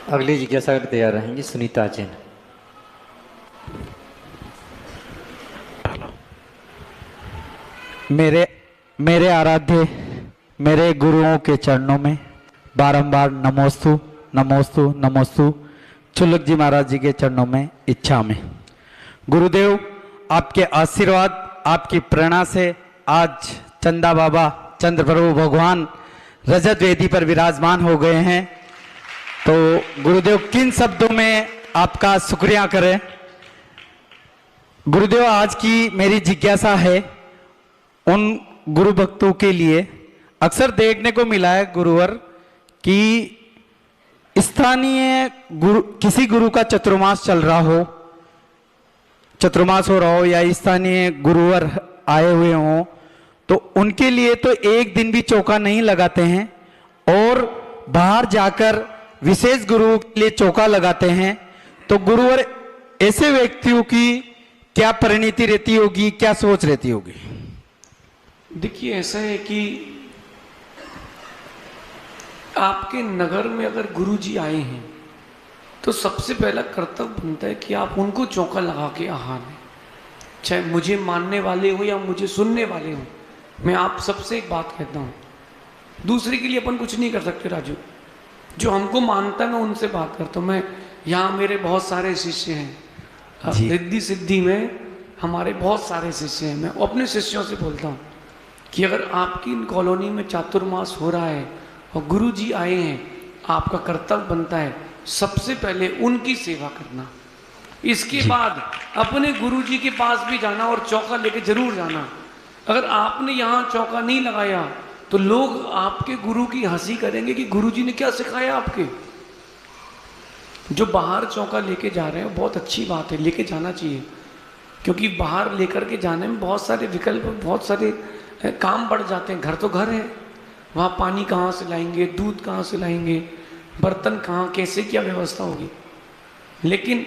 अगली जिज्ञासा के तैयार रहेंगी सुनीता जैन। मेरे मेरे आराध्य मेरे गुरुओं के चरणों में बारंबार नमोस्तु नमोस्तु नमोस्तु। चुलक जी महाराज जी के चरणों में इच्छा में गुरुदेव आपके आशीर्वाद आपकी प्रेरणा से आज चंदा बाबा चंद्र प्रभु भगवान रजत वेदी पर विराजमान हो गए हैं। तो गुरुदेव किन शब्दों में आपका शुक्रिया करें। गुरुदेव आज की मेरी जिज्ञासा है उन गुरु भक्तों के लिए। अक्सर देखने को मिला है गुरुवर कि स्थानीय गुरु किसी गुरु का चतुर्मास चल रहा हो, चतुर्मास हो रहा हो या स्थानीय गुरुवर आए हुए हों तो उनके लिए तो एक दिन भी चौका नहीं लगाते हैं और बाहर जाकर विशेष गुरुओं के लिए चौका लगाते हैं। तो गुरुवर ऐसे व्यक्तियों की क्या परिणति रहती होगी, क्या सोच रहती होगी? देखिए ऐसा है कि आपके नगर में अगर गुरुजी आए हैं तो सबसे पहला कर्तव्य बनता है कि आप उनको चौका लगा के आहार दें, चाहे मुझे मानने वाले हो या मुझे सुनने वाले हो। मैं आप सबसे एक बात कहता हूँ, दूसरे के लिए अपन कुछ नहीं कर सकते राजू। जो हमको मानता है मैं उनसे बात करता हूँ। मैं यहाँ मेरे बहुत सारे शिष्य हैं, रिद्धि सिद्धि में हमारे बहुत सारे शिष्य हैं। मैं अपने शिष्यों से बोलता हूँ कि अगर आपकी कॉलोनी में चातुर्मास हो रहा है और गुरुजी आए हैं, आपका कर्तव्य बनता है सबसे पहले उनकी सेवा करना। इसके बाद अपने गुरुजी के पास भी जाना और चौका लेके जरूर जाना। अगर आपने यहाँ चौका नहीं लगाया तो लोग आपके गुरु की हंसी करेंगे कि गुरुजी ने क्या सिखाया आपके। जो बाहर चौका लेके जा रहे हैं बहुत अच्छी बात है, लेके जाना चाहिए, क्योंकि बाहर लेकर के जाने में बहुत सारे विकल्प, बहुत सारे काम बढ़ जाते हैं। घर तो घर है, वहाँ पानी कहाँ से लाएंगे, दूध कहाँ से लाएंगे, बर्तन कहाँ, कैसे क्या व्यवस्था होगी। लेकिन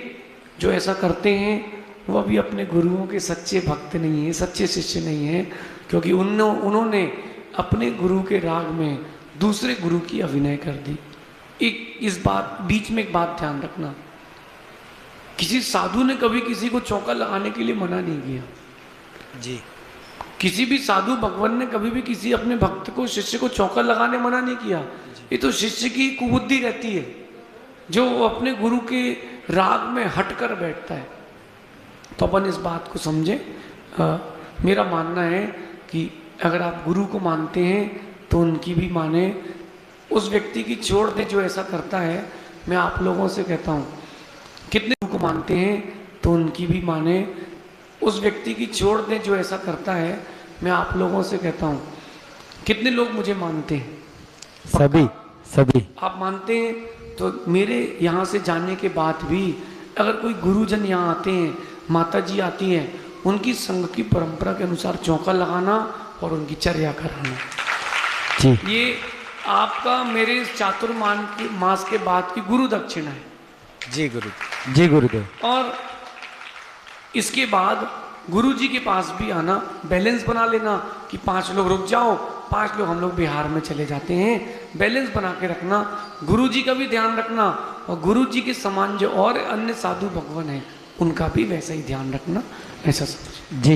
जो ऐसा करते हैं वो अभी अपने गुरुओं के सच्चे भक्त नहीं हैं, सच्चे शिष्य नहीं हैं, क्योंकि उन्होंने अपने गुरु के राग में दूसरे गुरु की अभिनय कर दी। इस बात बीच में एक बात ध्यान रखना, किसी साधु ने कभी किसी को चौका लगाने के लिए मना नहीं किया जी। किसी भी साधु भगवान ने कभी भी किसी अपने भक्त को, शिष्य को चौका लगाने मना नहीं किया। ये तो शिष्य की कुबुद्धि रहती है जो अपने गुरु के राग में हट कर बैठता है। तो अपन इस बात को समझें। मेरा मानना है कि अगर आप गुरु को मानते हैं तो उनकी भी माने, उस व्यक्ति की छोड़ दे जो ऐसा करता है। मैं आप लोगों से कहता हूँ, कितने गुरु को मानते हैं तो उनकी भी माने, उस व्यक्ति की छोड़ दें जो ऐसा करता है। मैं आप लोगों से कहता हूँ, कितने लोग मुझे मानते हैं? सभी सभी आप मानते हैं तो मेरे यहाँ से जाने के बाद भी अगर कोई गुरुजन यहाँ आते हैं, माता जी आती हैं, उनकी संघ की परंपरा के अनुसार चौका लगाना और उनकी चर्या कराना जी। ये आपका मेरे चातुर्मास के बाद की गुरु दक्षिणा है। जी गुरु, जी गुरुदेव। और इसके बाद गुरुजी के पास भी आना, बैलेंस बना लेना कि 5 लोग रुक जाओ, 5 लोग हम लोग बिहार में चले जाते हैं। बैलेंस बना के रखना, गुरुजी का भी ध्यान रखना और गुरुजी के समान जो और अन्य साधु भगवान हैं उनका भी वैसा ही ध्यान रखना, ऐसा समझ। जी।